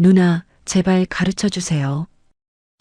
누나, 제발 가르쳐 주세요.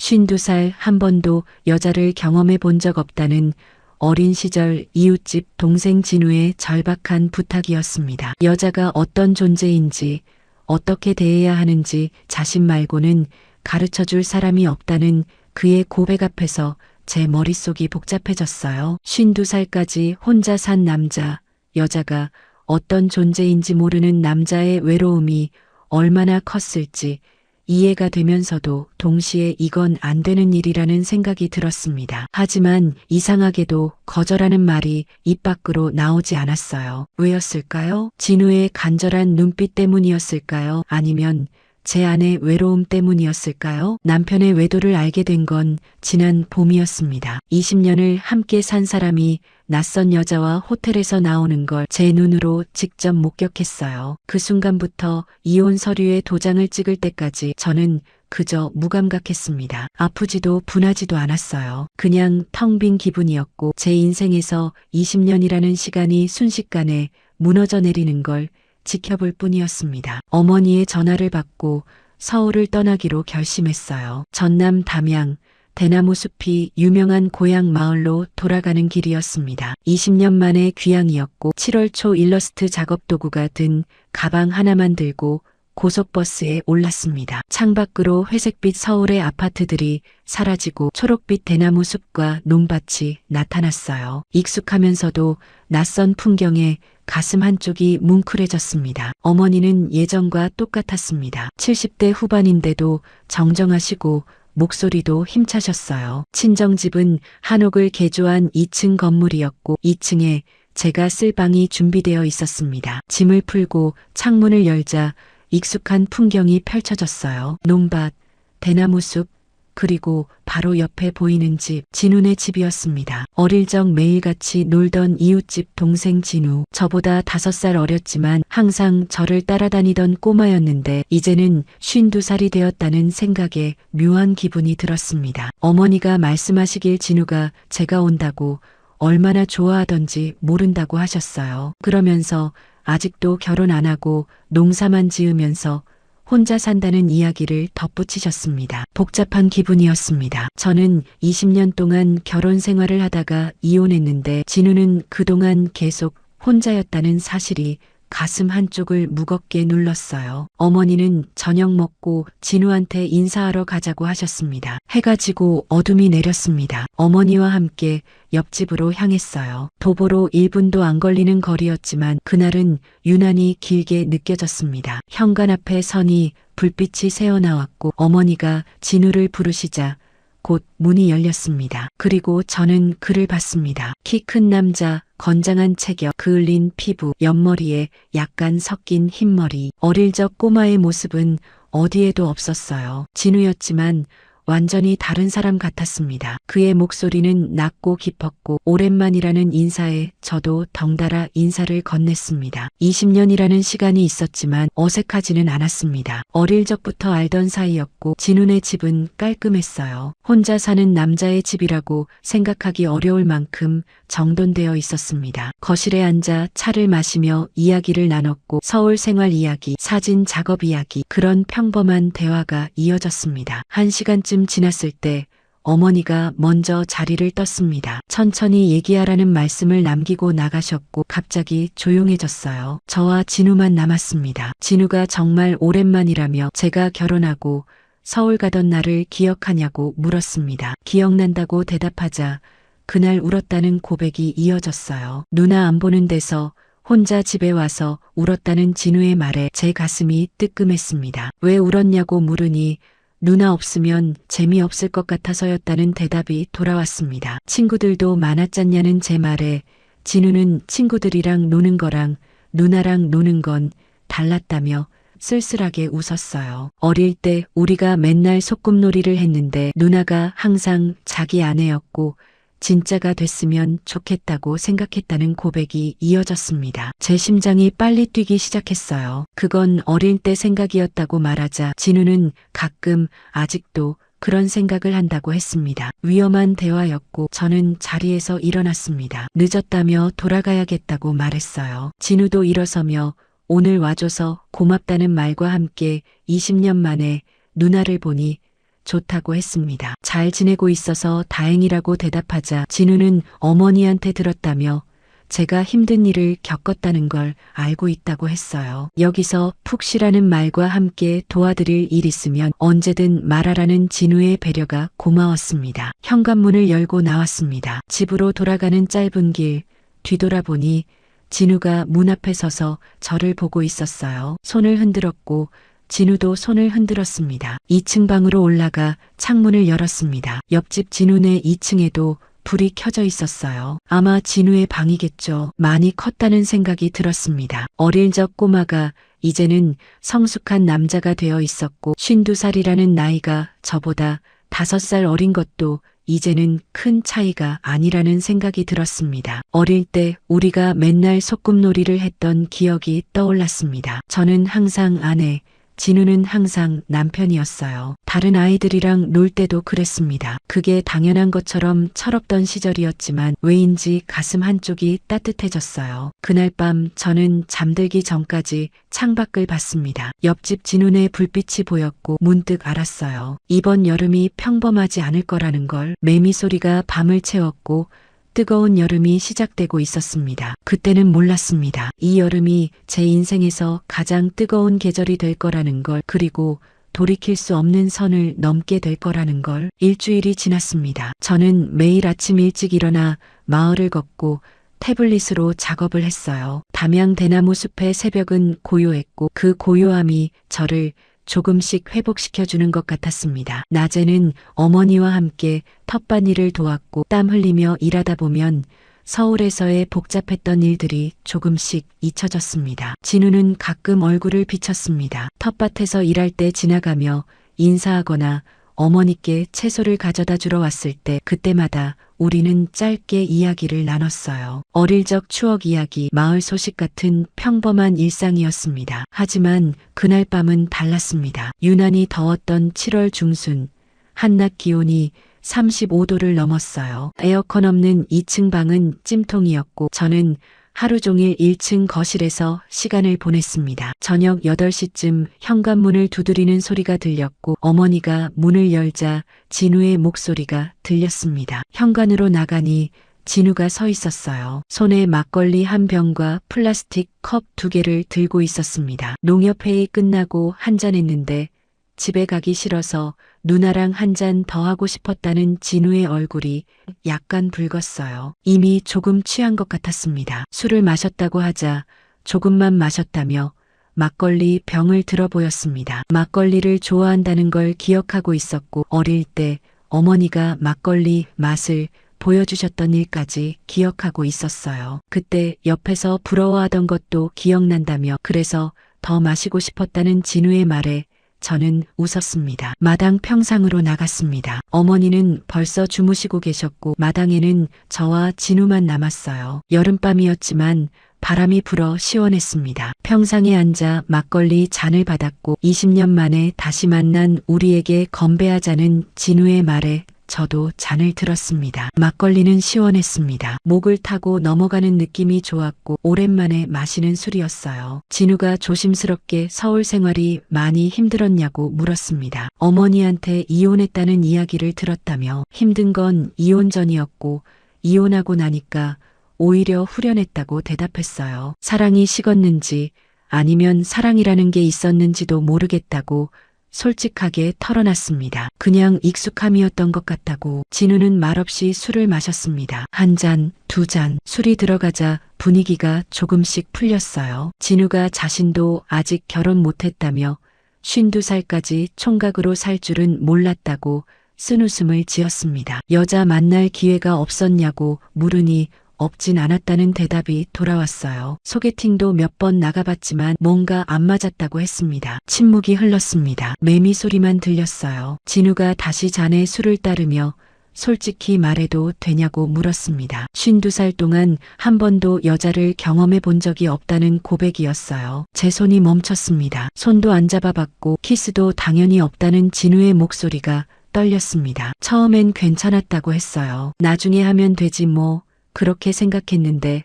52살 한 번도 여자를 경험해 본 적 없다는 어린 시절 이웃집 동생 진우의 절박한 부탁이었습니다. 여자가 어떤 존재인지, 어떻게 대해야 하는지 자신 말고는 가르쳐 줄 사람이 없다는 그의 고백 앞에서 제 머릿속이 복잡해졌어요. 52살까지 혼자 산 남자, 여자가 어떤 존재인지 모르는 남자의 외로움이 얼마나 컸을지 이해가 되면서도 동시에 이건 안 되는 일이라는 생각이 들었습니다. 하지만 이상하게도 거절하는 말이 입 밖으로 나오지 않았어요. 왜였을까요? 진우의 간절한 눈빛 때문이었을까요? 아니면 제 안의 외로움 때문이었을까요? 남편의 외도를 알게 된 건 지난 봄이었습니다. 20년을 함께 산 사람이 낯선 여자와 호텔에서 나오는 걸 제 눈으로 직접 목격했어요. 그 순간부터 이혼 서류에 도장을 찍을 때까지 저는 그저 무감각했습니다. 아프지도 분하지도 않았어요. 그냥 텅 빈 기분이었고 제 인생에서 20년이라는 시간이 순식간에 무너져 내리는 걸 지켜볼 뿐이었습니다. 어머니의 전화를 받고 서울을 떠나기로 결심했어요. 전남 담양, 대나무 숲이 유명한 고향 마을로 돌아가는 길이었습니다. 20년 만의 귀향이었고 7월 초 일러스트 작업 도구가 든 가방 하나만 들고 고속버스에 올랐습니다. 창밖으로 회색빛 서울의 아파트들이 사라지고 초록빛 대나무 숲과 논밭이 나타났어요. 익숙하면서도 낯선 풍경에 가슴 한쪽이 뭉클해졌습니다. 어머니는 예전과 똑같았습니다. 70대 후반인데도 정정하시고 목소리도 힘차셨어요. 친정집은 한옥을 개조한 2층 건물이었고 2층에 제가 쓸 방이 준비되어 있었습니다. 짐을 풀고 창문을 열자 익숙한 풍경이 펼쳐졌어요. 논밭, 대나무 숲, 그리고 바로 옆에 보이는 집, 진우네 집이었습니다. 어릴 적 매일같이 놀던 이웃집 동생 진우. 저보다 5살 어렸지만 항상 저를 따라다니던 꼬마였는데 이제는 52살이 되었다는 생각에 묘한 기분이 들었습니다. 어머니가 말씀하시길 진우가 제가 온다고 얼마나 좋아하던지 모른다고 하셨어요. 그러면서 아직도 결혼 안 하고 농사만 지으면서 혼자 산다는 이야기를 덧붙이셨습니다. 복잡한 기분이었습니다. 저는 20년 동안 결혼 생활을 하다가 이혼했는데 진우는 그동안 계속 혼자였다는 사실이 가슴 한쪽을 무겁게 눌렀어요. 어머니는 저녁 먹고 진우한테 인사하러 가자고 하셨습니다. 해가 지고 어둠이 내렸습니다. 어머니와 함께 옆집으로 향했어요. 도보로 1분도 안 걸리는 거리였지만 그날은 유난히 길게 느껴졌습니다. 현관 앞에 선이 불빛이 새어나왔고 어머니가 진우를 부르시자 곧 문이 열렸습니다. 그리고 저는 그를 봤습니다. 키 큰 남자, 건장한 체격, 그을린 피부, 옆머리에 약간 섞인 흰머리. 어릴 적 꼬마의 모습은 어디에도 없었어요. 진우였지만 완전히 다른 사람 같았습니다. 그의 목소리는 낮고 깊었고 오랜만이라는 인사에 저도 덩달아 인사를 건넸습니다. 20년이라는 시간이 있었지만 어색하지는 않았습니다. 어릴 적부터 알던 사이였고 진우네 집은 깔끔했어요. 혼자 사는 남자의 집이라고 생각하기 어려울 만큼 정돈되어 있었습니다. 거실에 앉아 차를 마시며 이야기를 나눴고 서울 생활 이야기, 사진 작업 이야기, 그런 평범한 대화가 이어졌습니다. 1시간쯤 지났을 때 어머니가 먼저 자리를 떴습니다. 천천히 얘기하라는 말씀을 남기고 나가셨고 갑자기 조용해졌어요. 저와 진우만 남았습니다. 진우가 정말 오랜만이라며 제가 결혼하고 서울 가던 날을 기억하냐고 물었습니다. 기억난다고 대답하자 그날 울었다는 고백이 이어졌어요. 누나 안 보는 데서 혼자 집에 와서 울었다는 진우의 말에 제 가슴이 뜨끔했습니다. 왜 울었냐고 물으니 누나 없으면 재미없을 것 같아서였다는 대답이 돌아왔습니다. 친구들도 많았잖냐는 제 말에 진우는 친구들이랑 노는 거랑 누나랑 노는 건 달랐다며 쓸쓸하게 웃었어요. 어릴 때 우리가 맨날 소꿉놀이를 했는데 누나가 항상 자기 아내였고 진짜가 됐으면 좋겠다고 생각했다는 고백이 이어졌습니다. 제 심장이 빨리 뛰기 시작했어요. 그건 어릴 때 생각이었다고 말하자 진우는 가끔 아직도 그런 생각을 한다고 했습니다. 위험한 대화였고 저는 자리에서 일어났습니다. 늦었다며 돌아가야겠다고 말했어요. 진우도 일어서며 오늘 와줘서 고맙다는 말과 함께 20년 만에 누나를 보니 좋다고 했습니다. 잘 지내고 있어서 다행이라고 대답하자 진우는 어머니한테 들었다며 제가 힘든 일을 겪었다는 걸 알고 있다고 했어요. 여기서 푹 쉬라는 말과 함께 도와드릴 일 있으면 언제든 말하라는 진우의 배려가 고마웠습니다. 현관문을 열고 나왔습니다. 집으로 돌아가는 짧은 길 뒤돌아보니 진우가 문 앞에 서서 저를 보고 있었어요. 손을 흔들었고 진우도 손을 흔들었습니다. 2층 방으로 올라가 창문을 열었습니다. 옆집 진우네 2층에도 불이 켜져 있었어요. 아마 진우의 방이겠죠. 많이 컸다는 생각이 들었습니다. 어릴 적 꼬마가 이제는 성숙한 남자가 되어 있었고 52살이라는 나이가 저보다 5살 어린 것도 이제는 큰 차이가 아니라는 생각이 들었습니다. 어릴 때 우리가 맨날 소꿉놀이를 했던 기억이 떠올랐습니다. 저는 항상 아내, 진우는 항상 남편이었어요. 다른 아이들이랑 놀 때도 그랬습니다. 그게 당연한 것처럼 철없던 시절이었지만 왜인지 가슴 한쪽이 따뜻해졌어요. 그날 밤 저는 잠들기 전까지 창밖을 봤습니다. 옆집 진우네 불빛이 보였고 문득 알았어요. 이번 여름이 평범하지 않을 거라는 걸. 매미 소리가 밤을 채웠고 뜨거운 여름이 시작되고 있었습니다. 그때는 몰랐습니다. 이 여름이 제 인생에서 가장 뜨거운 계절이 될 거라는 걸, 그리고 돌이킬 수 없는 선을 넘게 될 거라는 걸. 일주일이 지났습니다. 저는 매일 아침 일찍 일어나 마을을 걷고 태블릿으로 작업을 했어요. 담양 대나무 숲의 새벽은 고요했고 그 고요함이 저를 조금씩 회복시켜주는 것 같았습니다. 낮에는 어머니와 함께 텃밭일을 도왔고 땀 흘리며 일하다 보면 서울에서의 복잡했던 일들이 조금씩 잊혀졌습니다. 진우는 가끔 얼굴을 비쳤습니다. 텃밭에서 일할 때 지나가며 인사하거나 어머니께 채소를 가져다 주러 왔을 때 그때마다 우리는 짧게 이야기를 나눴어요. 어릴 적 추억 이야기, 마을 소식 같은 평범한 일상이었습니다. 하지만 그날 밤은 달랐습니다. 유난히 더웠던 7월 중순, 한낮 기온이 35도를 넘었어요. 에어컨 없는 2층 방은 찜통이었고 저는 하루 종일 1층 거실에서 시간을 보냈습니다. 저녁 8시쯤 현관문을 두드리는 소리가 들렸고 어머니가 문을 열자 진우의 목소리가 들렸습니다. 현관으로 나가니 진우가 서 있었어요. 손에 막걸리 한 병과 플라스틱 컵 2개를 들고 있었습니다. 농협회의 끝나고 한잔했는데 집에 가기 싫어서 누나랑 한 잔 더 하고 싶었다는 진우의 얼굴이 약간 붉었어요. 이미 조금 취한 것 같았습니다. 술을 마셨다고 하자 조금만 마셨다며 막걸리 병을 들어 보였습니다. 막걸리를 좋아한다는 걸 기억하고 있었고 어릴 때 어머니가 막걸리 맛을 보여주셨던 일까지 기억하고 있었어요. 그때 옆에서 부러워하던 것도 기억난다며 그래서 더 마시고 싶었다는 진우의 말에 저는 웃었습니다. 마당 평상으로 나갔습니다. 어머니는 벌써 주무시고 계셨고 마당에는 저와 진우만 남았어요. 여름밤이었지만 바람이 불어 시원했습니다. 평상에 앉아 막걸리 잔을 받았고 20년 만에 다시 만난 우리에게 건배하자는 진우의 말에 저도 잔을 들었습니다. 막걸리는 시원했습니다. 목을 타고 넘어가는 느낌이 좋았고 오랜만에 마시는 술이었어요. 진우가 조심스럽게 서울 생활이 많이 힘들었냐고 물었습니다. 어머니한테 이혼했다는 이야기를 들었다며 힘든 건 이혼 전이었고 이혼하고 나니까 오히려 후련했다고 대답했어요. 사랑이 식었는지 아니면 사랑이라는 게 있었는지도 모르겠다고 솔직하게 털어놨습니다. 그냥 익숙함이었던 것 같다고. 진우는 말없이 술을 마셨습니다. 한 잔, 2잔, 술이 들어가자 분위기가 조금씩 풀렸어요. 진우가 자신도 아직 결혼 못했다며 52살까지 총각으로 살 줄은 몰랐다고 쓴웃음을 지었습니다. 여자 만날 기회가 없었냐고 물으니 없진 않았다는 대답이 돌아왔어요. 소개팅도 몇 번 나가봤지만 뭔가 안 맞았다고 했습니다. 침묵이 흘렀습니다. 매미 소리만 들렸어요. 진우가 다시 잔에 술을 따르며 솔직히 말해도 되냐고 물었습니다. 52살 동안 한 번도 여자를 경험해 본 적이 없다는 고백이었어요. 제 손이 멈췄습니다. 손도 안 잡아봤고 키스도 당연히 없다는 진우의 목소리가 떨렸습니다. 처음엔 괜찮았다고 했어요. 나중에 하면 되지 뭐. 그렇게 생각했는데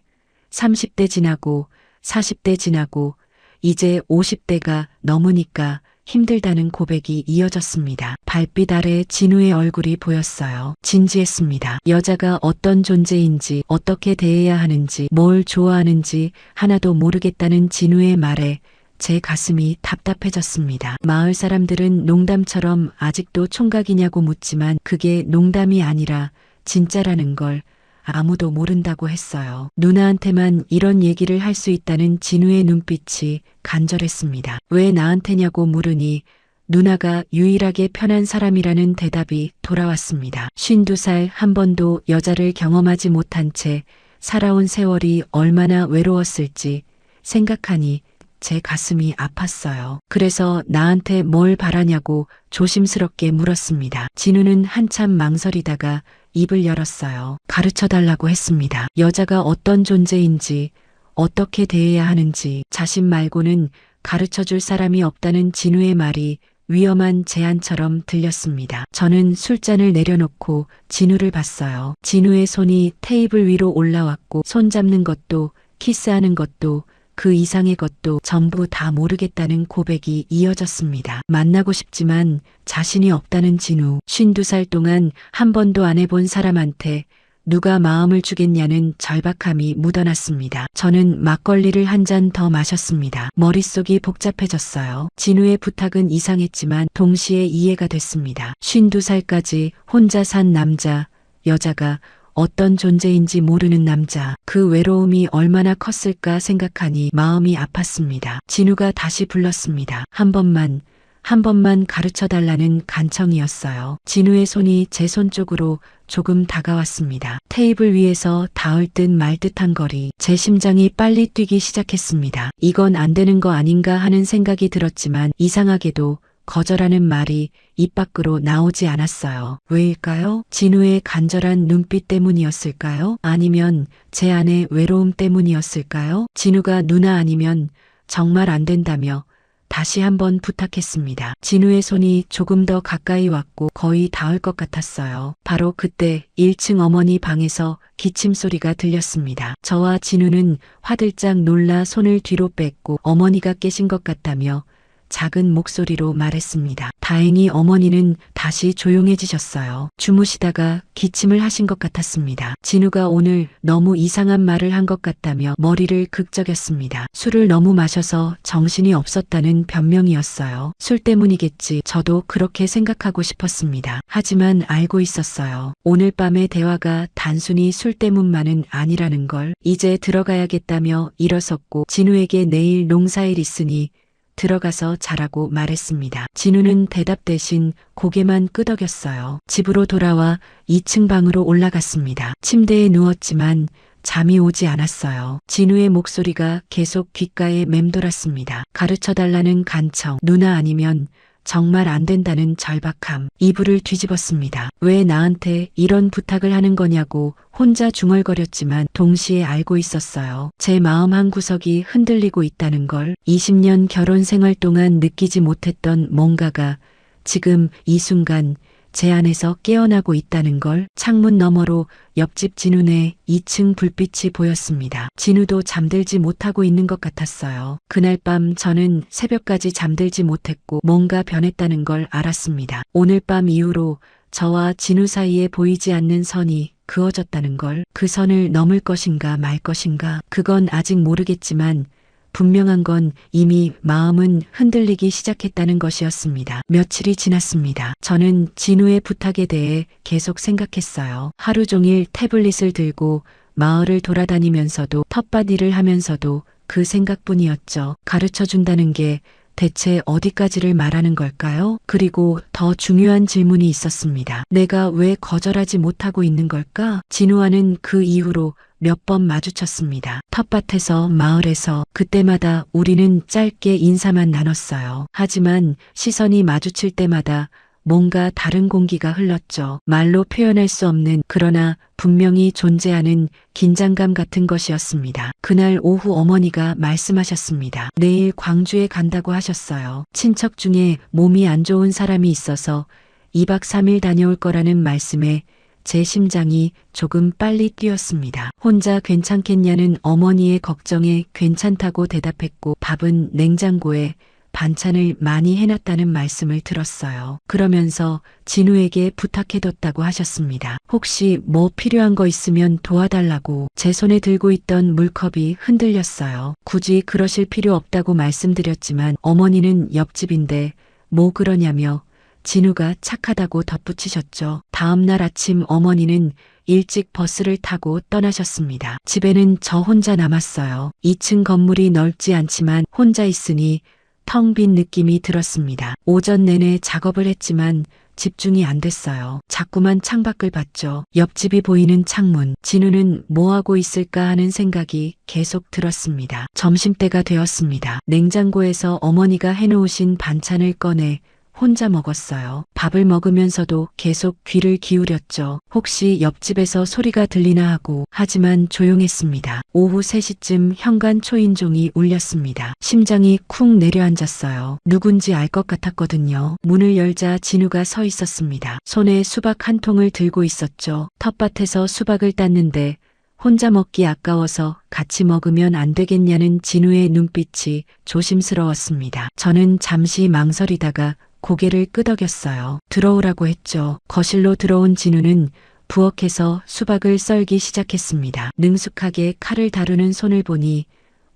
30대 지나고 40대 지나고 이제 50대가 넘으니까 힘들다는 고백이 이어졌습니다. 발빛 아래 진우의 얼굴이 보였어요. 진지했습니다. 여자가 어떤 존재인지, 어떻게 대해야 하는지, 뭘 좋아하는지 하나도 모르겠다는 진우의 말에 제 가슴이 답답해졌습니다. 마을 사람들은 농담처럼 아직도 총각이냐고 묻지만 그게 농담이 아니라 진짜라는 걸 아무도 모른다고 했어요. 누나한테만 이런 얘기를 할 수 있다는 진우의 눈빛이 간절했습니다. 왜 나한테냐고 물으니 누나가 유일하게 편한 사람이라는 대답이 돌아왔습니다. 52살 한 번도 여자를 경험하지 못한 채 살아온 세월이 얼마나 외로웠을지 생각하니 제 가슴이 아팠어요. 그래서 나한테 뭘 바라냐고 조심스럽게 물었습니다. 진우는 한참 망설이다가 입을 열었어요. 가르쳐 달라고 했습니다. 여자가 어떤 존재인지, 어떻게 대해야 하는지 자신 말고는 가르쳐 줄 사람이 없다는 진우의 말이 위험한 제안처럼 들렸습니다. 저는 술잔을 내려놓고 진우를 봤어요. 진우의 손이 테이블 위로 올라왔고 손잡는 것도 키스하는 것도 그 이상의 것도 전부 다 모르겠다는 고백이 이어졌습니다. 만나고 싶지만 자신이 없다는 진우. 52살 동안 한 번도 안 해본 사람한테 누가 마음을 주겠냐는 절박함이 묻어났습니다. 저는 막걸리를 한 잔 더 마셨습니다. 머릿속이 복잡해졌어요. 진우의 부탁은 이상했지만 동시에 이해가 됐습니다. 52살까지 혼자 산 남자, 여자가 어떤 존재인지 모르는 남자, 그 외로움이 얼마나 컸을까 생각하니 마음이 아팠습니다. 진우가 다시 불렀습니다. 한 번만 가르쳐 달라는 간청이었어요. 진우의 손이 제 손 쪽으로 조금 다가왔습니다. 테이블 위에서 닿을 듯 말 듯한 거리, 제 심장이 빨리 뛰기 시작했습니다. 이건 안 되는 거 아닌가 하는 생각이 들었지만 이상하게도 거절하는 말이 입 밖으로 나오지 않았어요. 왜일까요? 진우의 간절한 눈빛 때문이었을까요? 아니면 제 안의 외로움 때문이었을까요? 진우가 누나 아니면 정말 안 된다며 다시 한번 부탁했습니다. 진우의 손이 조금 더 가까이 왔고 거의 닿을 것 같았어요. 바로 그때 1층 어머니 방에서 기침 소리가 들렸습니다. 저와 진우는 화들짝 놀라 손을 뒤로 뺐고 어머니가 깨신 것 같다며 작은 목소리로 말했습니다. 다행히 어머니는 다시 조용해지셨어요. 주무시다가 기침을 하신 것 같았습니다. 진우가 오늘 너무 이상한 말을 한 것 같다며 머리를 극적였습니다. 술을 너무 마셔서 정신이 없었다는 변명이었어요. 술 때문이겠지. 저도 그렇게 생각하고 싶었습니다. 하지만 알고 있었어요. 오늘 밤의 대화가 단순히 술 때문만은 아니라는 걸. 이제 들어가야겠다며 일어섰고 진우에게 내일 농사일 있으니 들어가서 자라고 말했습니다. 진우는 대답 대신 고개만 끄덕였어요. 집으로 돌아와 2층 방으로 올라갔습니다. 침대에 누웠지만 잠이 오지 않았어요. 진우의 목소리가 계속 귓가에 맴돌았습니다. 가르쳐달라는 간청, 누나 아니면 정말 안 된다는 절박함. 이불을 뒤집었습니다. 왜 나한테 이런 부탁을 하는 거냐고 혼자 중얼거렸지만 동시에 알고 있었어요. 제 마음 한 구석이 흔들리고 있다는 걸. 20년 결혼 생활 동안 느끼지 못했던 뭔가가 지금 이 순간 제 안에서 깨어나고 있다는 걸. 창문 너머로 옆집 진우네 2층 불빛이 보였습니다. 진우도 잠들지 못하고 있는 것 같았어요. 그날 밤 저는 새벽까지 잠들지 못했고 뭔가 변했다는 걸 알았습니다. 오늘 밤 이후로 저와 진우 사이에 보이지 않는 선이 그어졌다는 걸. 그 선을 넘을 것인가 말 것인가 그건 아직 모르겠지만 분명한 건 이미 마음은 흔들리기 시작했다는 것이었습니다. 며칠이 지났습니다. 저는 진우의 부탁에 대해 계속 생각했어요. 하루 종일 태블릿을 들고 마을을 돌아다니면서도 텃밭 일을 하면서도 그 생각뿐이었죠. 가르쳐 준다는 게 대체 어디까지를 말하는 걸까요? 그리고 더 중요한 질문이 있었습니다. 내가 왜 거절하지 못하고 있는 걸까? 진우와는 그 이후로 몇 번 마주쳤습니다. 텃밭에서, 마을에서. 그때마다 우리는 짧게 인사만 나눴어요. 하지만 시선이 마주칠 때마다 뭔가 다른 공기가 흘렀죠. 말로 표현할 수 없는, 그러나 분명히 존재하는 긴장감 같은 것이었습니다. 그날 오후 어머니가 말씀하셨습니다. 내일 광주에 간다고 하셨어요. 친척 중에 몸이 안 좋은 사람이 있어서 2박 3일 다녀올 거라는 말씀에 제 심장이 조금 빨리 뛰었습니다. 혼자 괜찮겠냐는 어머니의 걱정에 괜찮다고 대답했고 밥은 냉장고에 반찬을 많이 해놨다는 말씀을 들었어요. 그러면서 진우에게 부탁해뒀다고 하셨습니다. 혹시 뭐 필요한 거 있으면 도와달라고. 제 손에 들고 있던 물컵이 흔들렸어요. 굳이 그러실 필요 없다고 말씀드렸지만 어머니는 옆집인데 뭐 그러냐며 진우가 착하다고 덧붙이셨죠. 다음 날 아침 어머니는 일찍 버스를 타고 떠나셨습니다. 집에는 저 혼자 남았어요. 2층 건물이 넓지 않지만 혼자 있으니 텅 빈 느낌이 들었습니다. 오전 내내 작업을 했지만 집중이 안 됐어요. 자꾸만 창밖을 봤죠. 옆집이 보이는 창문. 진우는 뭐하고 있을까 하는 생각이 계속 들었습니다. 점심때가 되었습니다. 냉장고에서 어머니가 해놓으신 반찬을 꺼내 혼자 먹었어요. 밥을 먹으면서도 계속 귀를 기울였죠. 혹시 옆집에서 소리가 들리나 하고. 하지만 조용했습니다. 오후 3시쯤 현관 초인종이 울렸습니다. 심장이 쿵 내려앉았어요. 누군지 알 것 같았거든요. 문을 열자 진우가 서 있었습니다. 손에 수박 한 통을 들고 있었죠. 텃밭에서 수박을 땄는데 혼자 먹기 아까워서 같이 먹으면 안 되겠냐는 진우의 눈빛이 조심스러웠습니다. 저는 잠시 망설이다가 고개를 끄덕였어요. 들어오라고 했죠. 거실로 들어온 진우는 부엌에서 수박을 썰기 시작했습니다. 능숙하게 칼을 다루는 손을 보니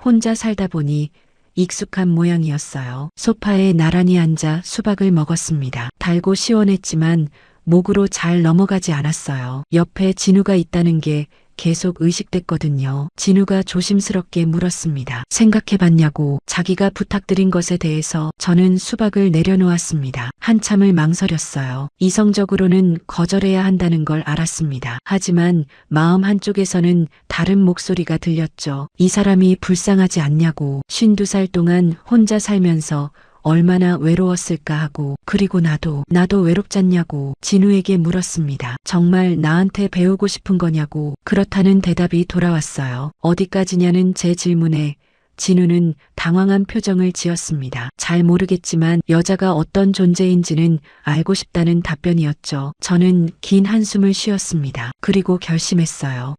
혼자 살다 보니 익숙한 모양이었어요. 소파에 나란히 앉아 수박을 먹었습니다. 달고 시원했지만 목으로 잘 넘어가지 않았어요. 옆에 진우가 있다는 게 계속 의식됐거든요. 진우가 조심스럽게 물었습니다. 생각해봤냐고. 자기가 부탁드린 것에 대해서. 저는 수박을 내려놓았습니다. 한참을 망설였어요. 이성적으로는 거절해야 한다는 걸 알았습니다. 하지만 마음 한쪽에서는 다른 목소리가 들렸죠. 이 사람이 불쌍하지 않냐고. 52살 동안 혼자 살면서 얼마나 외로웠을까 하고. 그리고 나도 외롭잖냐고 진우에게 물었습니다. 정말 나한테 배우고 싶은 거냐고. 그렇다는 대답이 돌아왔어요. 어디까지냐는 제 질문에 진우는 당황한 표정을 지었습니다. 잘 모르겠지만 여자가 어떤 존재인지는 알고 싶다는 답변이었죠. 저는 긴 한숨을 쉬었습니다. 그리고 결심했어요.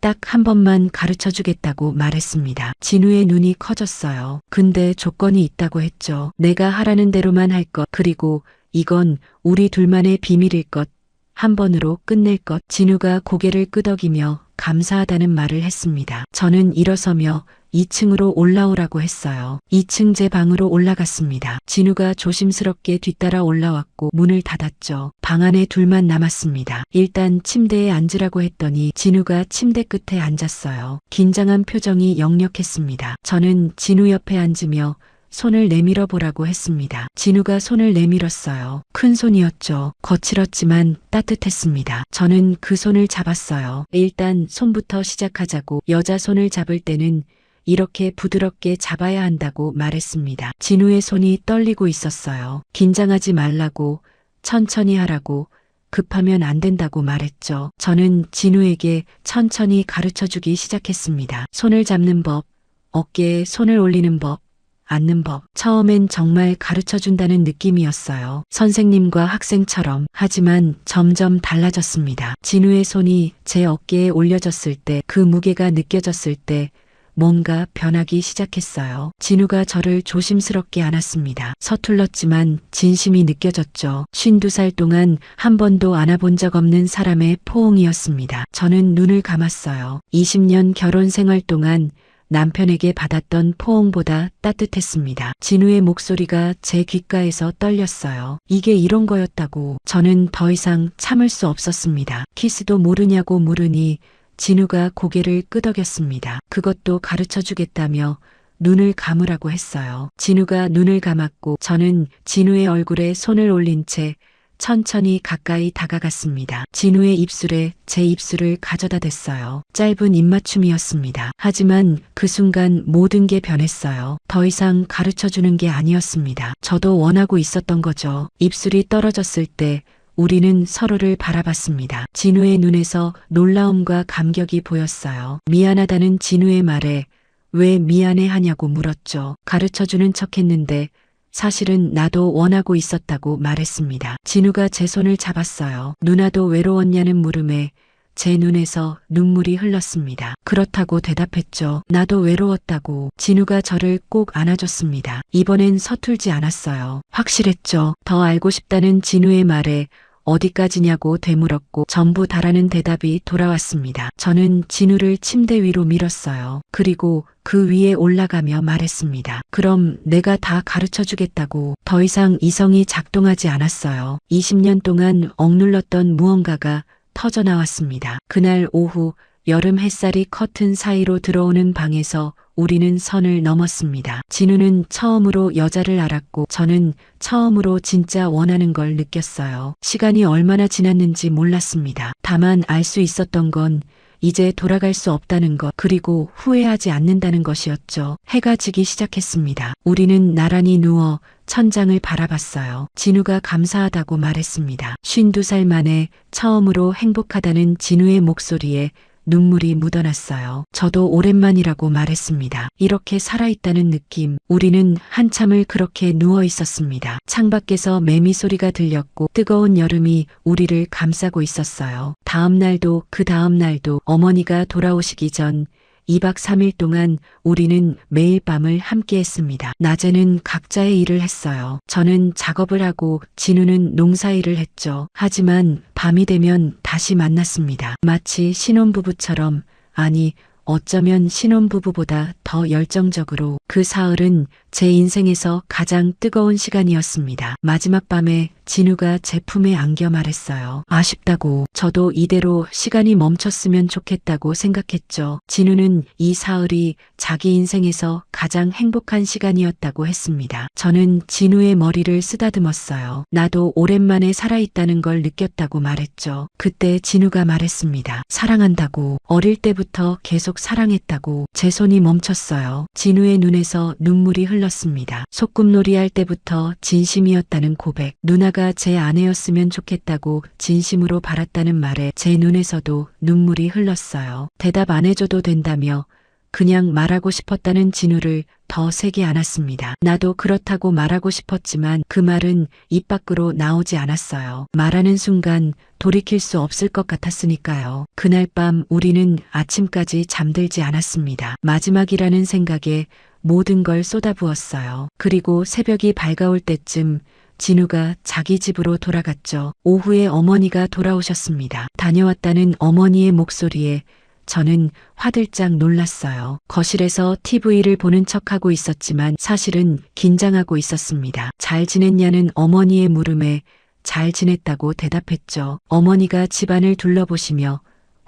딱 한 번만 가르쳐 주겠다고 말했습니다. 진우의 눈이 커졌어요. 근데 조건이 있다고 했죠. 내가 하라는 대로만 할 것. 그리고 이건 우리 둘만의 비밀일 것. 한 번으로 끝낼 것. 진우가 고개를 끄덕이며 감사하다는 말을 했습니다. 저는 일어서며 2층으로 올라오라고 했어요. 2층 제 방으로 올라갔습니다. 진우가 조심스럽게 뒤따라 올라왔고 문을 닫았죠. 방 안에 둘만 남았습니다. 일단 침대에 앉으라고 했더니 진우가 침대 끝에 앉았어요. 긴장한 표정이 역력했습니다. 저는 진우 옆에 앉으며 손을 내밀어 보라고 했습니다. 진우가 손을 내밀었어요. 큰 손이었죠. 거칠었지만 따뜻했습니다. 저는 그 손을 잡았어요. 일단 손부터 시작하자고. 여자 손을 잡을 때는 이렇게 부드럽게 잡아야 한다고 말했습니다. 진우의 손이 떨리고 있었어요. 긴장하지 말라고, 천천히 하라고, 급하면 안 된다고 말했죠. 저는 진우에게 천천히 가르쳐주기 시작했습니다. 손을 잡는 법, 어깨에 손을 올리는 법, 앉는 법. 처음엔 정말 가르쳐준다는 느낌이었어요. 선생님과 학생처럼. 하지만 점점 달라졌습니다. 진우의 손이 제 어깨에 올려졌을 때, 그 무게가 느껴졌을 때 뭔가 변하기 시작했어요. 진우가 저를 조심스럽게 안았습니다. 서툴렀지만 진심이 느껴졌죠. 52살 동안 한 번도 안아본 적 없는 사람의 포옹이었습니다. 저는 눈을 감았어요. 20년 결혼 생활 동안 남편에게 받았던 포옹보다 따뜻했습니다. 진우의 목소리가 제 귓가에서 떨렸어요. 이게 이런 거였다고. 저는 더 이상 참을 수 없었습니다. 키스도 모르냐고 물으니 진우가 고개를 끄덕였습니다. 그것도 가르쳐주겠다며 눈을 감으라고 했어요. 진우가 눈을 감았고 저는 진우의 얼굴에 손을 올린 채 천천히 가까이 다가갔습니다. 진우의 입술에 제 입술을 가져다 댔어요. 짧은 입맞춤이었습니다. 하지만 그 순간 모든 게 변했어요. 더 이상 가르쳐주는 게 아니었습니다. 저도 원하고 있었던 거죠. 입술이 떨어졌을 때 우리는 서로를 바라봤습니다. 진우의 눈에서 놀라움과 감격이 보였어요. 미안하다는 진우의 말에 왜 미안해 하냐고 물었죠. 가르쳐주는 척 했는데 사실은 나도 원하고 있었다고 말했습니다. 진우가 제 손을 잡았어요. 누나도 외로웠냐는 물음에 제 눈에서 눈물이 흘렀습니다. 그렇다고 대답했죠. 나도 외로웠다고. 진우가 저를 꼭 안아줬습니다. 이번엔 서툴지 않았어요. 확실했죠. 더 알고 싶다는 진우의 말에 어디까지냐고 되물었고 전부 다라는 대답이 돌아왔습니다. 저는 진우를 침대 위로 밀었어요. 그리고 그 위에 올라가며 말했습니다. 그럼 내가 다 가르쳐 주겠다고. 더 이상 이성이 작동하지 않았어요. 20년 동안 억눌렀던 무언가가 터져나왔습니다. 그날 오후 여름 햇살이 커튼 사이로 들어오는 방에서 우리는 선을 넘었습니다. 진우는 처음으로 여자를 알았고 저는 처음으로 진짜 원하는 걸 느꼈어요. 시간이 얼마나 지났는지 몰랐습니다. 다만 알 수 있었던 건 이제 돌아갈 수 없다는 것, 그리고 후회하지 않는다는 것이었죠. 해가 지기 시작했습니다. 우리는 나란히 누워 천장을 바라봤어요. 진우가 감사하다고 말했습니다. 52살 만에 처음으로 행복하다는 진우의 목소리에 눈물이 묻어났어요. 저도 오랜만이라고 말했습니다. 이렇게 살아있다는 느낌. 우리는 한참을 그렇게 누워 있었습니다. 창밖에서 매미 소리가 들렸고 뜨거운 여름이 우리를 감싸고 있었어요. 다음 날도 그 다음 날도 어머니가 돌아오시기 전 2박 3일 동안 우리는 매일 밤을 함께 했습니다. 낮에는 각자의 일을 했어요. 저는 작업을 하고 진우는 농사일을 했죠. 하지만 밤이 되면 다시 만났습니다. 마치 신혼부부처럼, 아니 어쩌면 신혼부부보다 더 열정적으로. 그 사흘은 제 인생에서 가장 뜨거운 시간이었습니다. 마지막 밤에 진우가 제 품에 안겨 말했어요. 아쉽다고. 저도 이대로 시간이 멈췄으면 좋겠다고 생각했죠. 진우는 이 사흘이 자기 인생에서 가장 행복한 시간이었다고 했습니다. 저는 진우의 머리를 쓰다듬었어요. 나도 오랜만에 살아있다는 걸 느꼈다고 말했죠. 그때 진우가 말했습니다. 사랑한다고. 어릴 때부터 계속 사랑했다고. 제 손이 멈췄어요. 진우의 눈에서 눈물이 흘렀습니다. 소꿉놀이 할 때부터 진심이었다는 고백. 누나가 제 아내였으면 좋겠다고 진심으로 바랐다는 말에 제 눈에서도 눈물이 흘렀어요. 대답 안 해줘도 된다며 그냥 말하고 싶었다는 진우를 더 세게 안았습니다. 나도 그렇다고 말하고 싶었지만 그 말은 입 밖으로 나오지 않았어요. 말하는 순간 돌이킬 수 없을 것 같았으니까요. 그날 밤 우리는 아침까지 잠들지 않았습니다. 마지막이라는 생각에 모든 걸 쏟아부었어요. 그리고 새벽이 밝아올 때쯤 진우가 자기 집으로 돌아갔죠. 오후에 어머니가 돌아오셨습니다. 다녀왔다는 어머니의 목소리에 저는 화들짝 놀랐어요. 거실에서 TV를 보는 척하고 있었지만 사실은 긴장하고 있었습니다. 잘 지냈냐는 어머니의 물음에 잘 지냈다고 대답했죠. 어머니가 집안을 둘러보시며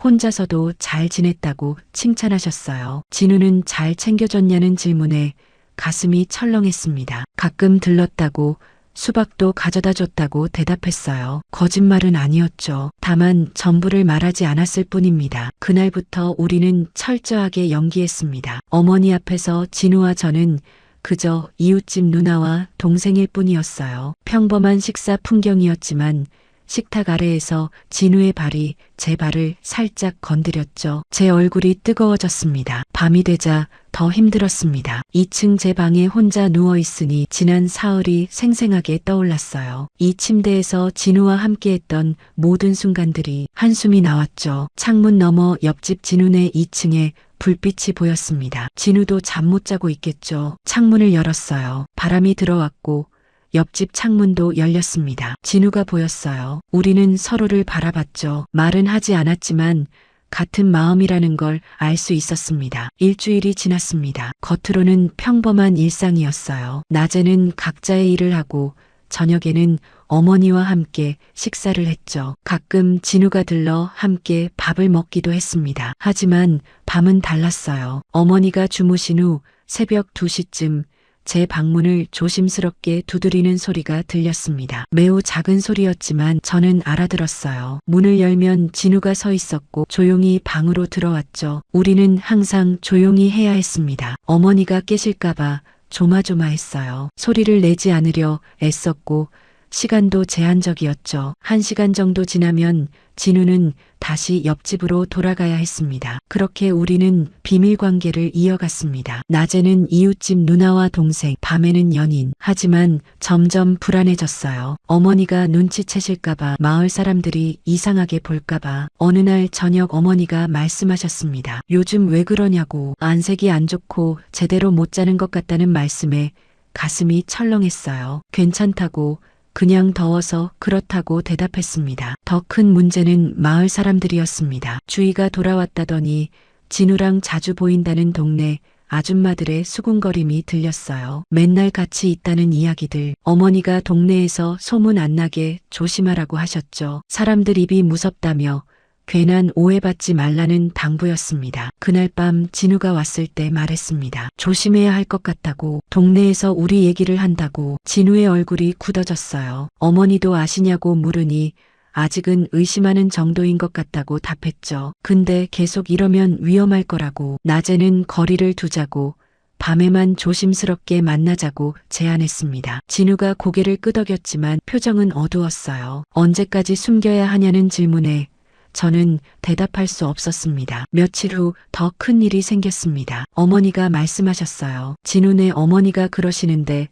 혼자서도 잘 지냈다고 칭찬하셨어요. 진우는 잘 챙겨줬냐는 질문에 가슴이 철렁했습니다. 가끔 들렀다고, 수박도 가져다 줬다고 대답했어요. 거짓말은 아니었죠. 다만 전부를 말하지 않았을 뿐입니다. 그날부터 우리는 철저하게 연기했습니다. 어머니 앞에서 진우와 저는 그저 이웃집 누나와 동생일 뿐이었어요. 평범한 식사 풍경이었지만 식탁 아래에서 진우의 발이 제 발을 살짝 건드렸죠. 제 얼굴이 뜨거워졌습니다. 밤이 되자 더 힘들었습니다. 2층 제 방에 혼자 누워있으니 지난 사흘이 생생하게 떠올랐어요. 이 침대에서 진우와 함께했던 모든 순간들이. 한숨이 나왔죠. 창문 너머 옆집 진우네 2층에 불빛이 보였습니다. 진우도 잠 못 자고 있겠죠. 창문을 열었어요. 바람이 들어왔고 옆집 창문도 열렸습니다. 진우가 보였어요. 우리는 서로를 바라봤죠. 말은 하지 않았지만 같은 마음이라는 걸 알 수 있었습니다. 일주일이 지났습니다. 겉으로는 평범한 일상이었어요. 낮에는 각자의 일을 하고 저녁에는 어머니와 함께 식사를 했죠. 가끔 진우가 들러 함께 밥을 먹기도 했습니다. 하지만 밤은 달랐어요. 어머니가 주무신 후 새벽 2시쯤 제 방문을 조심스럽게 두드리는 소리가 들렸습니다. 매우 작은 소리였지만 저는 알아들었어요. 문을 열면 진우가 서 있었고 조용히 방으로 들어왔죠. 우리는 항상 조용히 해야 했습니다. 어머니가 깨실까봐 조마조마했어요. 소리를 내지 않으려 애썼고 시간도 제한적이었죠. 1시간 정도 지나면 진우는 다시 옆집으로 돌아가야 했습니다. 그렇게 우리는 비밀 관계를 이어갔습니다. 낮에는 이웃집 누나와 동생, 밤에는 연인. 하지만 점점 불안해졌어요. 어머니가 눈치채실까봐, 마을 사람들이 이상하게 볼까봐. 어느 날 저녁 어머니가 말씀하셨습니다. 요즘 왜 그러냐고. 안색이 안 좋고 제대로 못 자는 것 같다는 말씀에 가슴이 철렁했어요. 괜찮다고, 그냥 더워서 그렇다고 대답했습니다. 더 큰 문제는 마을 사람들이었습니다. 주희가 돌아왔다더니 진우랑 자주 보인다는 동네 아줌마들의 수군거림이 들렸어요. 맨날 같이 있다는 이야기들. 어머니가 동네에서 소문 안 나게 조심하라고 하셨죠. 사람들 입이 무섭다며 괜한 오해받지 말라는 당부였습니다. 그날 밤 진우가 왔을 때 말했습니다. 조심해야 할 것 같다고, 동네에서 우리 얘기를 한다고. 진우의 얼굴이 굳어졌어요. 어머니도 아시냐고 물으니 아직은 의심하는 정도인 것 같다고 답했죠. 근데 계속 이러면 위험할 거라고. 낮에는 거리를 두자고, 밤에만 조심스럽게 만나자고 제안했습니다. 진우가 고개를 끄덕였지만 표정은 어두웠어요. 언제까지 숨겨야 하냐는 질문에 저는 대답할 수 없었습니다. 며칠 후 더 큰 일이 생겼습니다. 어머니가 말씀하셨어요. 진우네 어머니가 그러시는데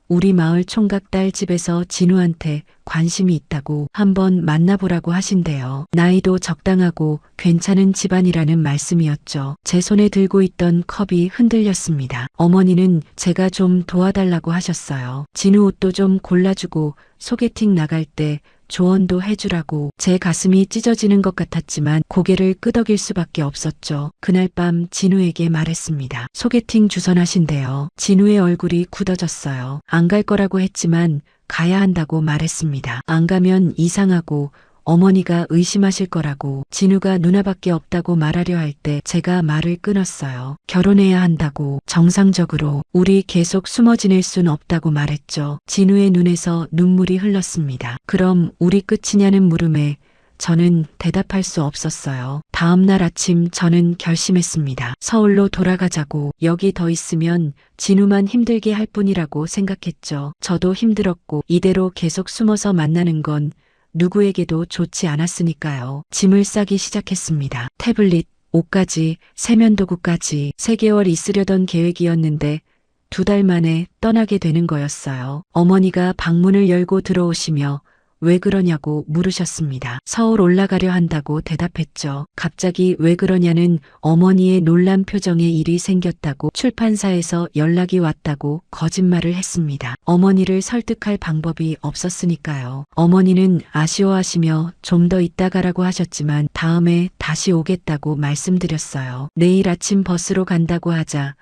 우리 마을 총각 딸 집에서 진우한테 관심이 있다고 한번 만나보라고 하신대요. 나이도 적당하고 괜찮은 집안이라는 말씀이었죠. 제 손에 들고 있던 컵이 흔들렸습니다. 어머니는 제가 좀 도와달라고 하셨어요. 진우 옷도 좀 골라주고 소개팅 나갈 때 조언도 해주라고. 제 가슴이 찢어지는 것 같았지만 고개를 끄덕일 수밖에 없었죠. 그날 밤 진우에게 말했습니다. 소개팅 주선하신대요. 진우의 얼굴이 굳어졌어요. 안 갈 거라고 했지만 가야 한다고 말했습니다. 안 가면 이상하고 어머니가 의심하실 거라고. 진우가 누나밖에 없다고 말하려 할 때 제가 말을 끊었어요. 결혼해야 한다고. 정상적으로. 우리 계속 숨어 지낼 순 없다고 말했죠. 진우의 눈에서 눈물이 흘렀습니다. 그럼 우리 끝이냐는 물음에 저는 대답할 수 없었어요. 다음 날 아침 저는 결심했습니다. 서울로 돌아가자고. 여기 더 있으면 진우만 힘들게 할 뿐이라고 생각했죠. 저도 힘들었고 이대로 계속 숨어서 만나는 건 누구에게도 좋지 않았으니까요. 짐을 싸기 시작했습니다. 태블릿, 옷까지, 세면도구까지. 3개월 있으려던 계획이었는데 2달 만에 떠나게 되는 거였어요. 어머니가 방문을 열고 들어오시며 왜 그러냐고 물으셨습니다. 서울 올라가려 한다고 대답했죠. 갑자기 왜 그러냐는 어머니의 놀란 표정에 일이 생겼다고, 출판사에서 연락이 왔다고 거짓말을 했습니다. 어머니를 설득할 방법이 없었으니까요. 어머니는 아쉬워하시며 좀 더 있다 가라고 하셨지만 다음에 다시 오겠다고 말씀드렸어요. 내일 아침 버스로 간다고 하자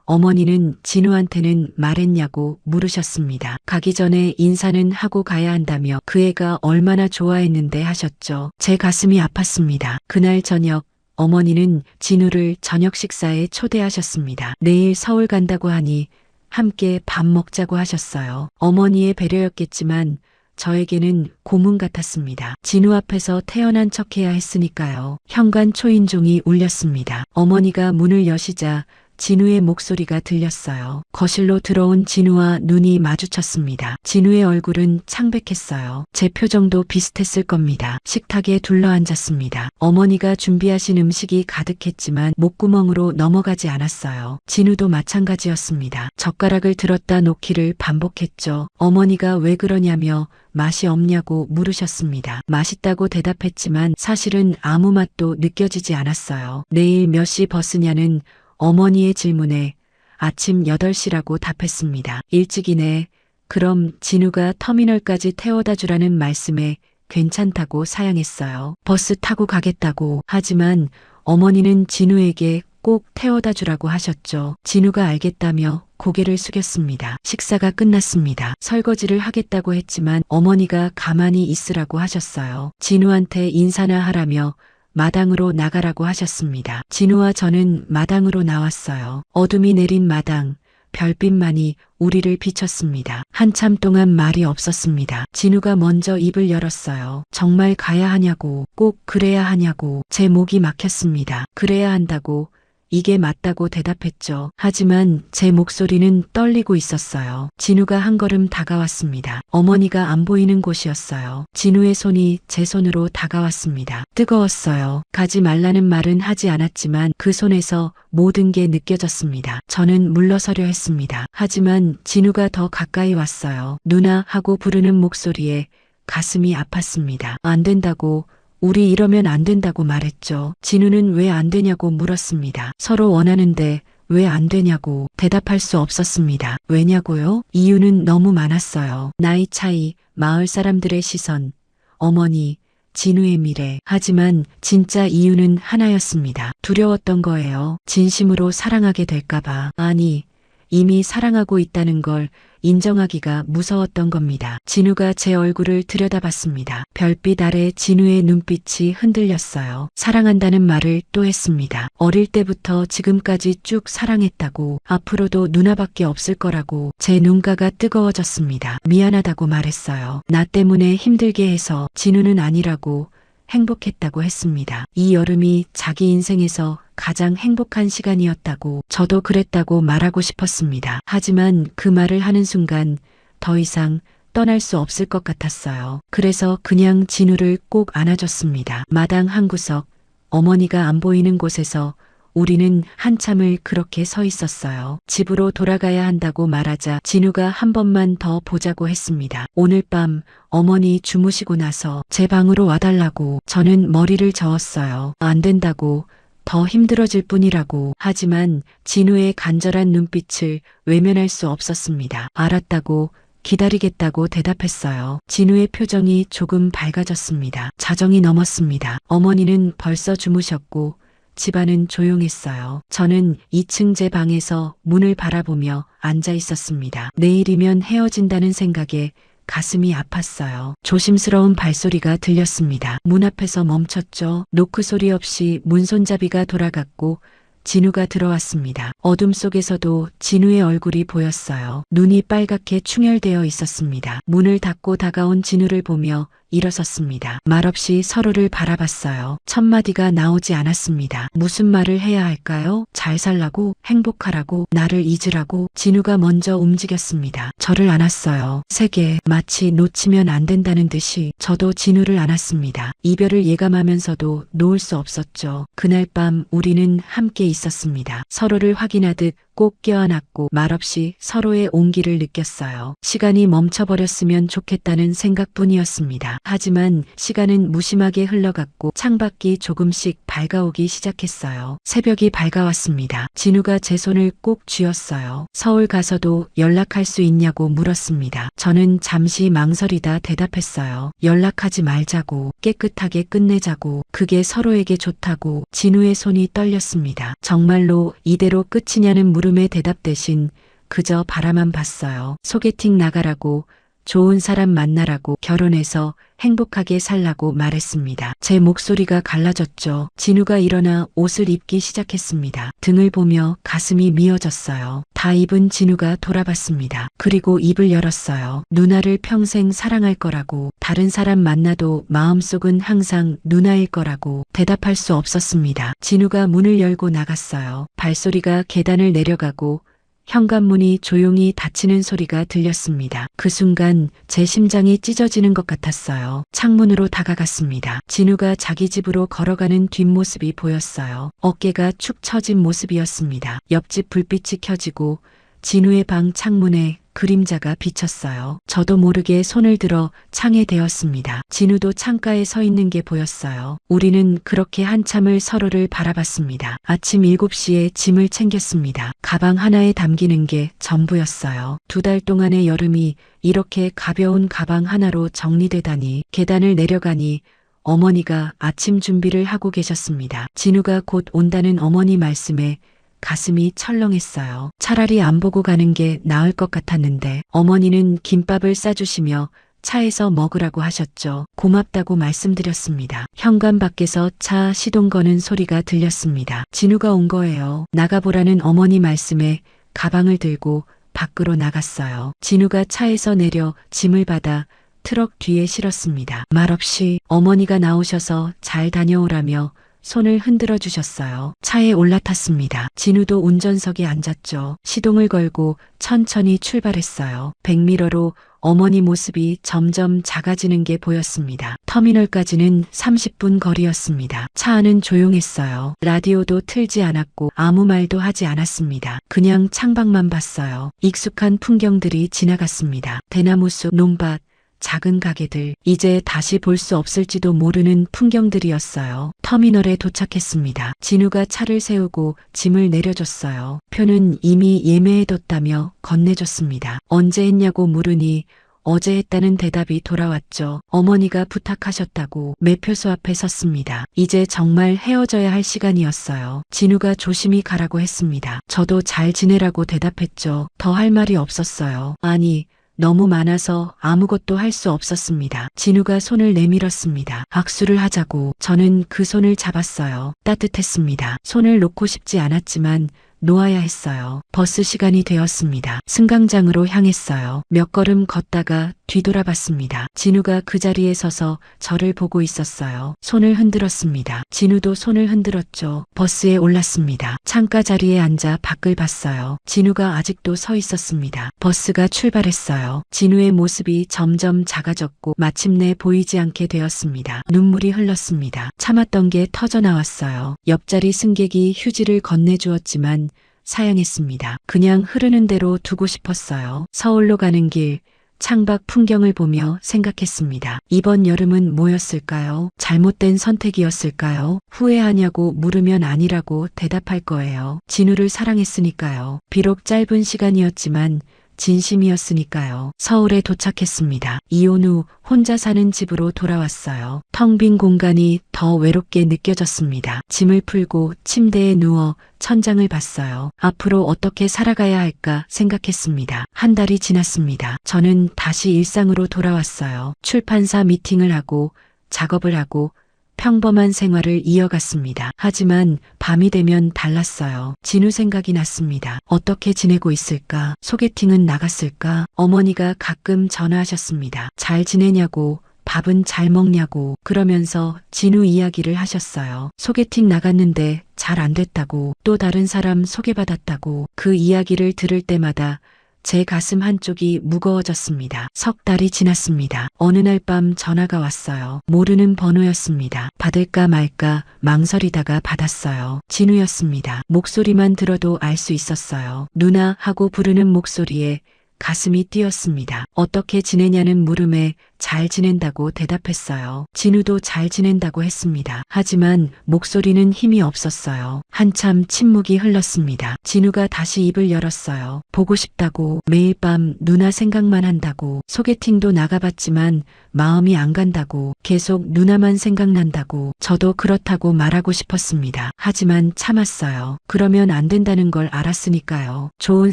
어머니는 진우한테는 말했냐고 물으셨습니다. 가기 전에 인사는 하고 가야 한다며 그 애가 얼마나 좋아했는데 하셨죠. 제 가슴이 아팠습니다. 그날 저녁 어머니는 진우를 저녁 식사에 초대하셨습니다. 내일 서울 간다고 하니 함께 밥 먹자고 하셨어요. 어머니의 배려였겠지만 저에게는 고문 같았습니다. 진우 앞에서 태어난 척해야 했으니까요. 현관 초인종이 울렸습니다. 어머니가 문을 여시자 진우의 목소리가 들렸어요. 거실로 들어온 진우와 눈이 마주쳤습니다. 진우의 얼굴은 창백했어요. 제 표정도 비슷했을 겁니다. 식탁에 둘러앉았습니다. 어머니가 준비하신 음식이 가득했지만 목구멍으로 넘어가지 않았어요. 진우도 마찬가지였습니다. 젓가락을 들었다 놓기를 반복했죠. 어머니가 왜 그러냐며 맛이 없냐고 물으셨습니다. 맛있다고 대답했지만 사실은 아무 맛도 느껴지지 않았어요. 내일 몇 시 버스냐는 어머니의 질문에 아침 8시라고 답했습니다. 일찍이네. 그럼 진우가 터미널까지 태워다 주라는 말씀에 괜찮다고 사양했어요. 버스 타고 가겠다고. 하지만 어머니는 진우에게 꼭 태워다 주라고 하셨죠. 진우가 알겠다며 고개를 숙였습니다. 식사가 끝났습니다. 설거지를 하겠다고 했지만 어머니가 가만히 있으라고 하셨어요. 진우한테 인사나 하라며 마당으로 나가라고 하셨습니다. 진우와 저는 마당으로 나왔어요. 어둠이 내린 마당, 별빛만이 우리를 비췄습니다. 한참 동안 말이 없었습니다. 진우가 먼저 입을 열었어요. 정말 가야 하냐고, 꼭 그래야 하냐고. 제 목이 막혔습니다. 그래야 한다고 이게 맞다고 대답했죠. 하지만 제 목소리는 떨리고 있었어요. 진우가 한 걸음 다가왔습니다. 어머니가 안 보이는 곳이었어요. 진우의 손이 제 손으로 다가왔습니다. 뜨거웠어요. 가지 말라는 말은 하지 않았지만 그 손에서 모든 게 느껴졌습니다. 저는 물러서려 했습니다. 하지만 진우가 더 가까이 왔어요. 누나 하고 부르는 목소리에 가슴이 아팠습니다. 안 된다고, 우리 이러면 안 된다고 말했죠. 진우는 왜 안 되냐고 물었습니다. 서로 원하는데 왜 안 되냐고 대답할 수 없었습니다. 왜냐고요? 이유는 너무 많았어요. 나이 차이, 마을 사람들의 시선, 어머니, 진우의 미래. 하지만 진짜 이유는 하나였습니다. 두려웠던 거예요. 진심으로 사랑하게 될까봐. 아니, 이미 사랑하고 있다는 걸 인정하기가 무서웠던 겁니다. 진우가 제 얼굴을 들여다봤습니다. 별빛 아래 진우의 눈빛이 흔들렸어요. 사랑한다는 말을 또 했습니다. 어릴 때부터 지금까지 쭉 사랑했다고, 앞으로도 누나밖에 없을 거라고. 제 눈가가 뜨거워졌습니다. 미안하다고 말했어요. 나 때문에 힘들게 해서. 진우는 아니라고, 행복했다고 했습니다. 이 여름이 자기 인생에서 가장 행복한 시간이었다고, 저도 그랬다고 말하고 싶었습니다. 하지만 그 말을 하는 순간 더 이상 떠날 수 없을 것 같았어요. 그래서 그냥 진우를 꼭 안아줬습니다. 마당 한 구석, 어머니가 안 보이는 곳에서 우리는 한참을 그렇게 서 있었어요. 집으로 돌아가야 한다고 말하자 진우가 한 번만 더 보자고 했습니다. 오늘 밤 어머니 주무시고 나서 제 방으로 와달라고. 저는 머리를 저었어요. 안 된다고. 더 힘들어질 뿐이라고. 하지만 진우의 간절한 눈빛을 외면할 수 없었습니다. 알았다고, 기다리겠다고 대답했어요. 진우의 표정이 조금 밝아졌습니다. 자정이 넘었습니다. 어머니는 벌써 주무셨고 집안은 조용했어요. 저는 2층 제 방에서 문을 바라보며 앉아 있었습니다. 내일이면 헤어진다는 생각에 가슴이 아팠어요. 조심스러운 발소리가 들렸습니다. 문 앞에서 멈췄죠. 노크 소리 없이 문손잡이가 돌아갔고 진우가 들어왔습니다. 어둠 속에서도 진우의 얼굴이 보였어요. 눈이 빨갛게 충혈되어 있었습니다. 문을 닫고 다가온 진우를 보며 일어섰습니다. 말없이 서로를 바라봤어요. 첫 마디가 나오지 않았습니다. 무슨 말을 해야 할까요? 잘 살라고, 행복하라고, 나를 잊으라고. 진우가 먼저 움직였습니다. 저를 안았어요. 세게, 마치 놓치면 안 된다는 듯이. 저도 진우를 안았습니다. 이별을 예감하면서도 놓을 수 없었죠. 그날 밤 우리는 함께 있었습니다. 서로를 확인하듯 꼭 껴안았고 말없이 서로의 온기를 느꼈어요. 시간이 멈춰버렸으면 좋겠다는 생각뿐이었습니다. 하지만 시간은 무심하게 흘러갔고 창밖이 조금씩 밝아오기 시작했어요. 새벽이 밝아왔습니다. 진우가 제 손을 꼭 쥐었어요. 서울 가서도 연락할 수 있냐고 물었습니다. 저는 잠시 망설이다 대답했어요. 연락하지 말자고, 깨끗하게 끝내자고, 그게 서로에게 좋다고. 진우의 손이 떨렸습니다. 정말로 이대로 끝이냐는 물음의 대답 대신 그저 바라만 봤어요. 소개팅 나가라고, 좋은 사람 만나라고, 결혼해서 행복하게 살라고 말했습니다. 제 목소리가 갈라졌죠. 진우가 일어나 옷을 입기 시작했습니다. 등을 보며 가슴이 미어졌어요. 다 입은 진우가 돌아봤습니다. 그리고 입을 열었어요. 누나를 평생 사랑할 거라고, 다른 사람 만나도 마음속은 항상 누나일 거라고. 대답할 수 없었습니다. 진우가 문을 열고 나갔어요. 발소리가 계단을 내려가고 현관문이 조용히 닫히는 소리가 들렸습니다. 그 순간 제 심장이 찢어지는 것 같았어요. 창문으로 다가갔습니다. 진우가 자기 집으로 걸어가는 뒷모습이 보였어요. 어깨가 축 처진 모습이었습니다. 옆집 불빛이 켜지고 진우의 방 창문에 그림자가 비쳤어요. 저도 모르게 손을 들어 창에 대었습니다. 진우도 창가에 서 있는 게 보였어요. 우리는 그렇게 한참을 서로를 바라봤습니다. 아침 7시에 짐을 챙겼습니다. 가방 하나에 담기는 게 전부였어요. 2달 동안의 여름이 이렇게 가벼운 가방 하나로 정리되다니. 계단을 내려가니 어머니가 아침 준비를 하고 계셨습니다. 진우가 곧 온다는 어머니 말씀에 가슴이 철렁했어요. 차라리 안 보고 가는 게 나을 것 같았는데 어머니는 김밥을 싸주시며 차에서 먹으라고 하셨죠. 고맙다고 말씀드렸습니다. 현관 밖에서 차 시동 거는 소리가 들렸습니다. 진우가 온 거예요. 나가보라는 어머니 말씀에 가방을 들고 밖으로 나갔어요. 진우가 차에서 내려 짐을 받아 트럭 뒤에 실었습니다. 말없이 어머니가 나오셔서 잘 다녀오라며 손을 흔들어 주셨어요. 차에 올라탔습니다. 진우도 운전석에 앉았죠. 시동을 걸고 천천히 출발했어요. 백미러로 어머니 모습이 점점 작아지는 게 보였습니다. 터미널까지는 30분 거리였습니다. 차 안은 조용했어요. 라디오도 틀지 않았고 아무 말도 하지 않았습니다. 그냥 창밖만 봤어요. 익숙한 풍경들이 지나갔습니다. 대나무 숲, 논밭, 작은 가게들, 이제 다시 볼 수 없을지도 모르는 풍경들이었어요. 터미널에 도착했습니다. 진우가 차를 세우고 짐을 내려줬어요. 표는 이미 예매해뒀다며 건네줬습니다. 언제 했냐고 물으니 어제 했다는 대답이 돌아왔죠. 어머니가 부탁하셨다고 매표소 앞에 섰습니다. 이제 정말 헤어져야 할 시간이었어요. 진우가 조심히 가라고 했습니다. 저도 잘 지내라고 대답했죠. 더 할 말이 없었어요. 아니, 너무 많아서 아무것도 할 수 없었습니다. 진우가 손을 내밀었습니다. 악수를 하자고. 저는 그 손을 잡았어요. 따뜻했습니다. 손을 놓고 싶지 않았지만 놓아야 했어요. 버스 시간이 되었습니다. 승강장으로 향했어요. 몇 걸음 걷다가 뒤돌아봤습니다. 진우가 그 자리에 서서 저를 보고 있었어요. 손을 흔들었습니다. 진우도 손을 흔들었죠. 버스에 올랐습니다. 창가 자리에 앉아 밖을 봤어요. 진우가 아직도 서 있었습니다. 버스가 출발했어요. 진우의 모습이 점점 작아졌고 마침내 보이지 않게 되었습니다. 눈물이 흘렀습니다. 참았던 게 터져나왔어요. 옆자리 승객이 휴지를 건네주었지만 사양했습니다. 그냥 흐르는 대로 두고 싶었어요. 서울로 가는 길, 창밖 풍경을 보며 생각했습니다. 이번 여름은 뭐였을까요? 잘못된 선택이었을까요? 후회하냐고 물으면 아니라고 대답할 거예요. 진우를 사랑했으니까요. 비록 짧은 시간이었지만 진심이었으니까요. 서울에 도착했습니다. 이혼 후 혼자 사는 집으로 돌아왔어요. 텅 빈 공간이 더 외롭게 느껴졌습니다. 짐을 풀고 침대에 누워 천장을 봤어요. 앞으로 어떻게 살아가야 할까 생각했습니다. 한 달이 지났습니다. 저는 다시 일상으로 돌아왔어요. 출판사 미팅을 하고 작업을 하고 평범한 생활을 이어갔습니다. 하지만 밤이 되면 달랐어요. 진우 생각이 났습니다. 어떻게 지내고 있을까? 소개팅은 나갔을까? 어머니가 가끔 전화하셨습니다. 잘 지내냐고, 밥은 잘 먹냐고, 그러면서 진우 이야기를 하셨어요. 소개팅 나갔는데 잘 안 됐다고, 또 다른 사람 소개받았다고. 그 이야기를 들을 때마다 제 가슴 한쪽이 무거워졌습니다. 석 달이 지났습니다. 어느 날 밤 전화가 왔어요. 모르는 번호였습니다. 받을까 말까 망설이다가 받았어요. 진우였습니다. 목소리만 들어도 알 수 있었어요. 누나 하고 부르는 목소리에 가슴이 뛰었습니다. 어떻게 지내냐는 물음에 잘 지낸다고 대답했어요. 진우도 잘 지낸다고 했습니다. 하지만 목소리는 힘이 없었어요. 한참 침묵이 흘렀습니다. 진우가 다시 입을 열었어요. 보고 싶다고, 매일 밤 누나 생각만 한다고, 소개팅도 나가봤지만 마음이 안 간다고, 계속 누나만 생각난다고. 저도 그렇다고 말하고 싶었습니다. 하지만 참았어요. 그러면 안 된다는 걸 알았으니까요. 좋은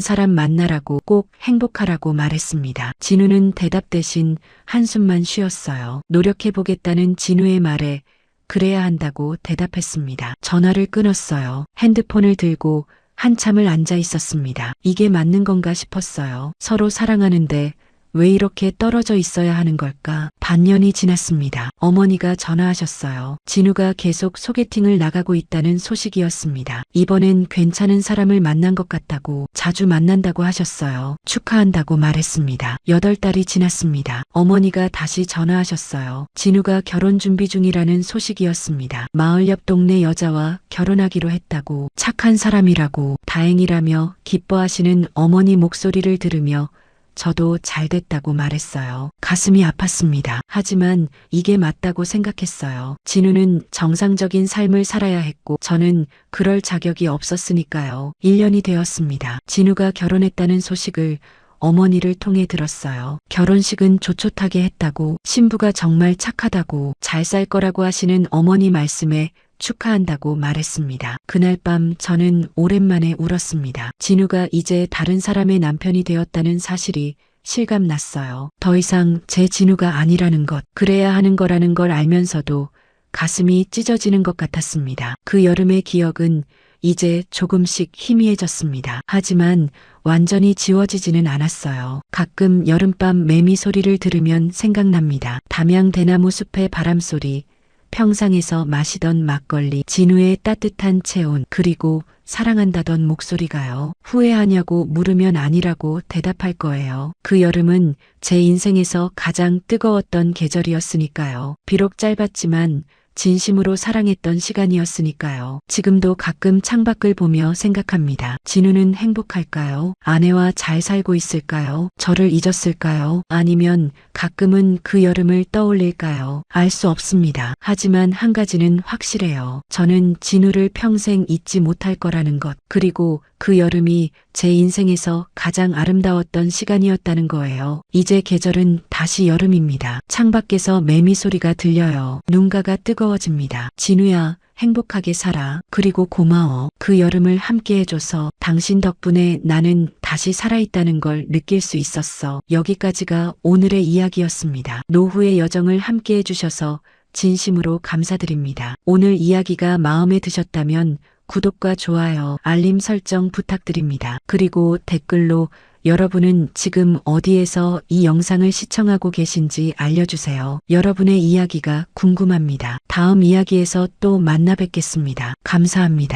사람 만나라고, 꼭 행복하라고 말했습니다. 진우는 대답 대신 한숨만 쉬었어요. 노력해보겠다는 진우의 말에 그래야 한다고 대답했습니다. 전화를 끊었어요. 핸드폰을 들고 한참을 앉아 있었습니다. 이게 맞는 건가 싶었어요. 서로 사랑하는데 왜 이렇게 떨어져 있어야 하는 걸까? 반년이 지났습니다. 어머니가 전화하셨어요. 진우가 계속 소개팅을 나가고 있다는 소식이었습니다. 이번엔 괜찮은 사람을 만난 것 같다고, 자주 만난다고 하셨어요. 축하한다고 말했습니다. 8달이 지났습니다. 어머니가 다시 전화하셨어요. 진우가 결혼 준비 중이라는 소식이었습니다. 마을 옆 동네 여자와 결혼하기로 했다고, 착한 사람이라고, 다행이라며 기뻐하시는 어머니 목소리를 들으며 저도 잘 됐다고 말했어요. 가슴이 아팠습니다. 하지만 이게 맞다고 생각했어요. 진우는 정상적인 삶을 살아야 했고 저는 그럴 자격이 없었으니까요. 1년이 되었습니다. 진우가 결혼했다는 소식을 어머니를 통해 들었어요. 결혼식은 조촐하게 했다고, 신부가 정말 착하다고, 잘 살 거라고 하시는 어머니 말씀에 축하한다고 말했습니다. 그날 밤 저는 오랜만에 울었습니다. 진우가 이제 다른 사람의 남편이 되었다는 사실이 실감났어요. 더 이상 제 진우가 아니라는 것, 그래야 하는 거라는 걸 알면서도 가슴이 찢어지는 것 같았습니다. 그 여름의 기억은 이제 조금씩 희미해졌습니다. 하지만 완전히 지워지지는 않았어요. 가끔 여름밤 매미 소리를 들으면 생각납니다. 담양 대나무 숲의 바람소리, 평상에서 마시던 막걸리, 진우의 따뜻한 체온, 그리고 사랑한다던 목소리가요. 후회하냐고 물으면 아니라고 대답할 거예요. 그 여름은 제 인생에서 가장 뜨거웠던 계절이었으니까요. 비록 짧았지만 진심으로 사랑했던 시간이었으니까요. 지금도 가끔 창밖을 보며 생각합니다. 진우는 행복할까요? 아내와 잘 살고 있을까요? 저를 잊었을까요? 아니면 가끔은 그 여름을 떠올릴까요? 알 수 없습니다. 하지만 한 가지는 확실해요. 저는 진우를 평생 잊지 못할 거라는 것, 그리고 그 여름이 제 인생에서 가장 아름다웠던 시간이었다는 거예요. 이제 계절은 다시 여름입니다. 창밖에서 매미 소리가 들려요. 눈가가 뜨거워집니다. 진우야, 행복하게 살아. 그리고 고마워. 그 여름을 함께 해줘서 당신 덕분에 나는 다시 살아있다는 걸 느낄 수 있었어. 여기까지가 오늘의 이야기였습니다. 노후의 여정을 함께 해주셔서 진심으로 감사드립니다. 오늘 이야기가 마음에 드셨다면 구독과 좋아요, 알림 설정 부탁드립니다. 그리고 댓글로 여러분은 지금 어디에서 이 영상을 시청하고 계신지 알려주세요. 여러분의 이야기가 궁금합니다. 다음 이야기에서 또 만나 뵙겠습니다. 감사합니다.